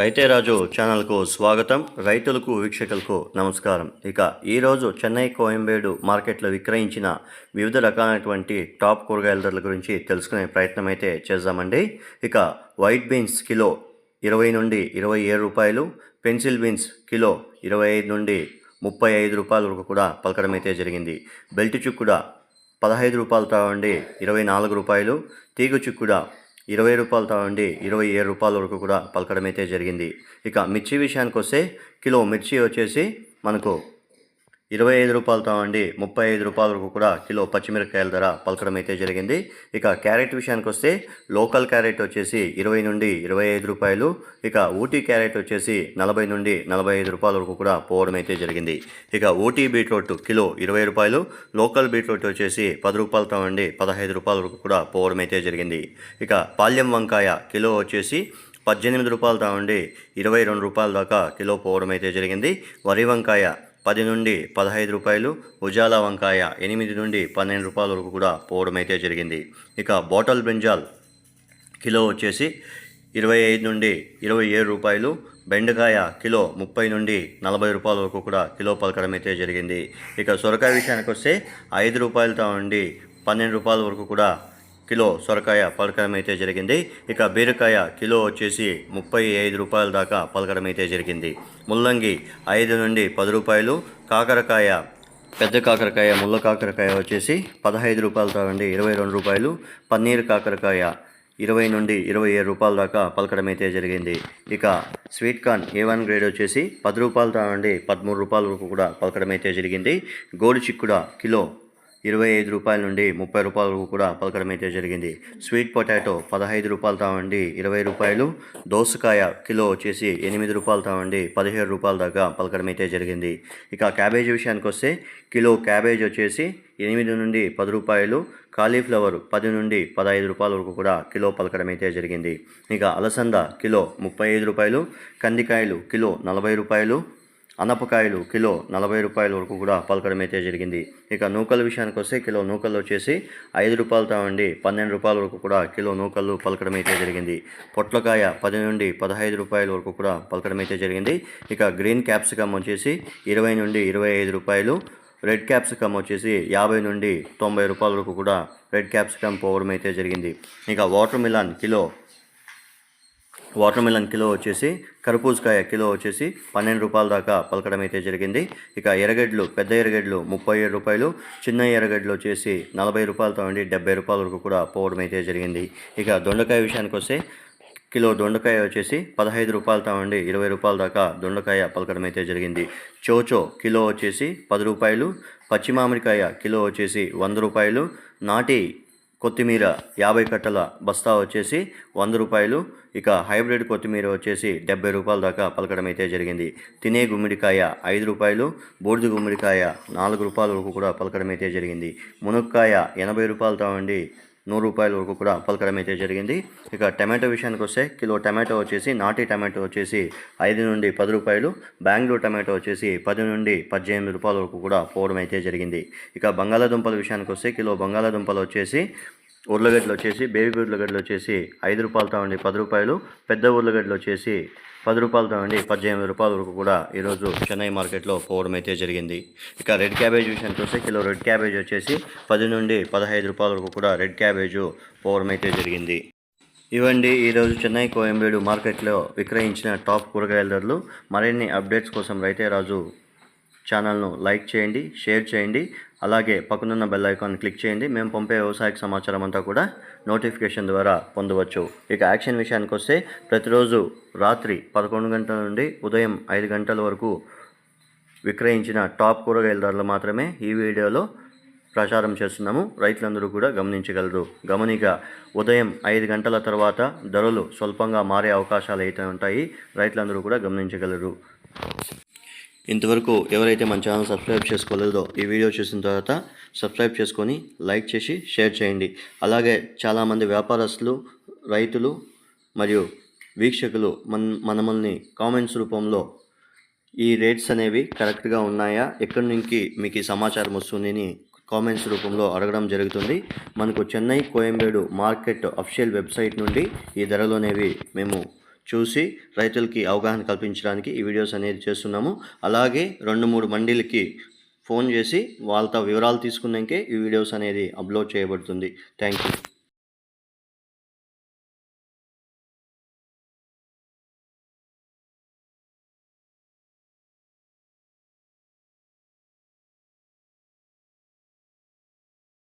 రైతే రాజు ఛానల్కు స్వాగతం. రైతులకు వీక్షకులకు నమస్కారం. ఇక ఈరోజు చెన్నై కోయంబేడు మార్కెట్లో విక్రయించిన వివిధ రకాలైనటువంటి టాప్ కూరగాయల ధరల గురించి తెలుసుకునే ప్రయత్నం అయితే చేద్దామండి. ఇక వైట్ బీన్స్ కిలో 20 నుండి 27 రూపాయలు, పెన్సిల్ బీన్స్ కిలో 25 నుండి 35 రూపాయల వరకు కూడా పలకడం అయితే జరిగింది. బెల్ట్ చిక్కుడ 15 రూపాయలతో నుండి 24 రూపాయలు, తీగ చిక్కుడ 20 రూపాయలతో నుండి 27 రూపాయల వరకు కూడా పలకడం అయితే జరిగింది. ఇక మిర్చి విషయానికి వస్తే కిలో మిర్చి వచ్చేసి మనకు 25 రూపాయలతో నుండి 35 రూపాయల వరకు కూడా కిలో పచ్చిమిరపకాయల ధర పలకడం అయితే జరిగింది. ఇక క్యారెట్ విషయానికి వస్తే లోకల్ క్యారెట్ వచ్చేసి 20 నుండి 25 రూపాయలు, ఇక ఊటీ క్యారెట్ వచ్చేసి 40 నుండి 45 రూపాయల వరకు కూడా పోవడం అయితే జరిగింది. ఇక ఊటీ బీట్రూట్ కిలో 20 రూపాయలు, లోకల్ బీట్రూట్ వచ్చేసి 10 రూపాయలతో నుండి 15 రూపాయల వరకు కూడా పోవడం అయితే జరిగింది. ఇక పాల్యం వంకాయ కిలో వచ్చేసి 18 రూపాయలతో నుండి 22 రూపాయల దాకా కిలో పోవడం అయితే జరిగింది. వరి వంకాయ 10 నుండి 15 రూపాయలు, ఉజాలా వంకాయ 8 నుండి 12 రూపాయల వరకు కూడా పోవడం అయితే జరిగింది. ఇక బాటల్ బ్రింజాల్ కిలో వచ్చేసి 25 నుండి 27 రూపాయలు, బెండకాయ కిలో 30 నుండి 40 రూపాయల వరకు కూడా కిలో పలకడం అయితే జరిగింది. ఇక సొరకాయ విషయానికి వస్తే 5 రూపాయలతో నుండి 12 రూపాయల వరకు కూడా కిలో సొరకాయ పలకడం అయితే జరిగింది. ఇక బీరకాయ కిలో వచ్చేసి 35 రూపాయల దాకా పలకడం అయితే జరిగింది. ముల్లంగి 5 నుండి 10 రూపాయలు, కాకరకాయ పెద్ద కాకరకాయ ముళ్ళ కాకరకాయ వచ్చేసి 15 రూపాయలతో నుండి 22 రూపాయలు, పన్నీర్ కాకరకాయ 20 నుండి 27 రూపాయల దాకా పలకడం అయితే జరిగింది. ఇక స్వీట్ కార్న్ A1 గ్రేడ్ వచ్చేసి 10 రూపాయలతో నుండి 13 రూపాయల వరకు కూడా పలకడం అయితే జరిగింది. గోడు చిక్కుడ కిలో 25 రూపాయల నుండి 30 రూపాయల వరకు కూడా పలకడం అయితే జరిగింది. స్వీట్ పొటాటో 15 రూపాయలతో నుండి 20 రూపాయలు, దోసకాయ కిలో వచ్చేసి 8 రూపాయలతో నుండి 17 రూపాయల దాకా పలకడం అయితే జరిగింది. ఇక క్యాబేజ్ విషయానికి వస్తే కిలో క్యాబేజ్ వచ్చేసి 8 నుండి 10 రూపాయలు, కాలీఫ్లవర్ 10 నుండి 15 రూపాయల వరకు కూడా కిలో పలకడం అయితే జరిగింది. ఇక అలసంద కిలో 35 రూపాయలు, కందికాయలు కిలో 40 రూపాయలు, అనపకాయలు కిలో 40 రూపాయల వరకు కూడా పలకడం అయితే జరిగింది. ఇక నూకల విషయానికి వస్తే కిలో నూకలు వచ్చేసి 5 రూపాయలతో నుండి 12 రూపాయల వరకు కూడా కిలో నూకలు పలకడం అయితే జరిగింది. పొట్లకాయ 10 నుండి 15 రూపాయల వరకు కూడా పలకడం అయితే జరిగింది. ఇక గ్రీన్ క్యాప్సికమ్ వచ్చేసి 20 నుండి 25 రూపాయలు, రెడ్ క్యాప్సికమ్ వచ్చేసి 50 నుండి 90 రూపాయల వరకు కూడా రెడ్ క్యాప్సికమ్ పోవడం అయితే జరిగింది. ఇక వాటర్ మిలన్ కిలో వచ్చేసి కర్బూజకాయ కిలో వచ్చేసి 12 రూపాయల దాకా పలకడం అయితే జరిగింది. ఇక ఎర్రగడ్డలు పెద్ద ఎర్రగడ్డలు 37 రూపాయలు, చిన్న ఎర్రగడ్డలు వచ్చేసి 40 రూపాయలతో నుండి 70 రూపాయల వరకు కూడా పోవడం అయితే జరిగింది. ఇక దొండకాయ విషయానికి వస్తే కిలో దొండకాయ వచ్చేసి 15 రూపాయలతో నుండి 20 రూపాయల దాకా దొండకాయ పలకడం అయితే జరిగింది. చోచో కిలో వచ్చేసి 10 రూపాయలు, పచ్చి మామిడికాయ కిలో వచ్చేసి 100 రూపాయలు, నాటి కొత్తిమీర 50 కట్టల బస్తా వచ్చేసి 100 రూపాయలు, ఇక హైబ్రిడ్ కొత్తిమీర వచ్చేసి 70 రూపాయల దాకా పలకడం అయితే జరిగింది. తినే గుమ్మడికాయ 5 రూపాయలు, బూడిద గుమ్మడికాయ 4 రూపాయల వరకు కూడా పలకడం అయితే జరిగింది. మునక్కాయ 80 రూపాయలతో నుండి 100 రూపాయల వరకు కూడా పలకడం అయితే జరిగింది. ఇక టమాటో విషయానికి వస్తే కిలో టమాటో వచ్చేసి నాటి టమాటో వచ్చేసి 5 నుండి 10 రూపాయలు, బెంగళూరు టమాటో వచ్చేసి 10 నుండి 18 రూపాయల వరకు కూడా పోవడం అయితే జరిగింది. ఇక బంగాళాదుంపల విషయానికి వస్తే కిలో బంగాళాదుంపలు వచ్చేసి ఉర్లగడ్డలు వచ్చేసి బేబీ ఉర్లగడ్డలు వచ్చేసి 5 రూపాయలతో నుండి 10 రూపాయలు, పెద్ద ఉర్లగడ్డలు వచ్చేసి 10 రూపాయలతో నుండి 18 రూపాయల వరకు కూడా ఈరోజు చెన్నై మార్కెట్లో పోవడం అయితే జరిగింది. ఇక రెడ్ క్యాబేజ్ విషయానికి వస్తే కిలో రెడ్ క్యాబేజ్ వచ్చేసి 10 నుండి 15 రూపాయల వరకు కూడా రెడ్ క్యాబేజ్ పోవడం అయితే జరిగింది. ఇవండి ఈరోజు చెన్నై కోయంబేడు మార్కెట్లో విక్రయించిన టాప్ కూరగాయల ధరలు. మరిన్ని అప్డేట్స్ కోసం రైతే రాజు ఛానల్ను లైక్ చేయండి, షేర్ చేయండి, అలాగే పక్కనున్న బెల్ ఐకాన్ క్లిక్ చేయండి. మేము పంపే వ్యవసాయ సమాచారం అంతా కూడా నోటిఫికేషన్ ద్వారా పొందవచ్చు. ఇక యాక్షన్ విషయానికి వస్తే ప్రతిరోజు రాత్రి 11 గంటల నుండి ఉదయం 5 గంటల వరకు విక్రయించిన టాప్ కూరగాయల ధరలు మాత్రమే ఈ వీడియోలో ప్రచారం చేస్తున్నాము. రైతులందరూ కూడా గమనించగలరు. గమనిక ఉదయం 5 గంటల తర్వాత ధరలు స్వల్పంగా మారే అవకాశాలు అయితే ఉంటాయి. రైతులందరూ కూడా గమనించగలరు. ఇంతవరకు ఎవరైతే మన ఛానల్ సబ్స్క్రైబ్ చేసుకోలేదో ఈ వీడియో చూసిన తర్వాత సబ్స్క్రైబ్ చేసుకొని లైక్ చేసి షేర్ చేయండి. అలాగే చాలామంది వ్యాపారస్తులు, రైతులు మరియు వీక్షకులు మనల్ని కామెంట్స్ రూపంలో ఈ రేట్స్ అనేవి కరెక్ట్గా ఉన్నాయా, ఎక్కడి నుంచి మీకు ఈ సమాచారం వస్తుందని కామెంట్స్ రూపంలో అడగడం జరుగుతుంది. మనకు Chennai Koyambedu market official website నుండి ఈ ధరలు అనేవి మేము చూసి రైతులకి అవగాహన కల్పించడానికి ఈ వీడియోస్ అనేది చేస్తున్నాము. అలాగే 2-3 మండీలకి ఫోన్ చేసి వాళ్ళతో వివరాలు తీసుకున్నాకే ఈ వీడియోస్ అనేది అప్లోడ్ చేయబడుతుంది. Thank you.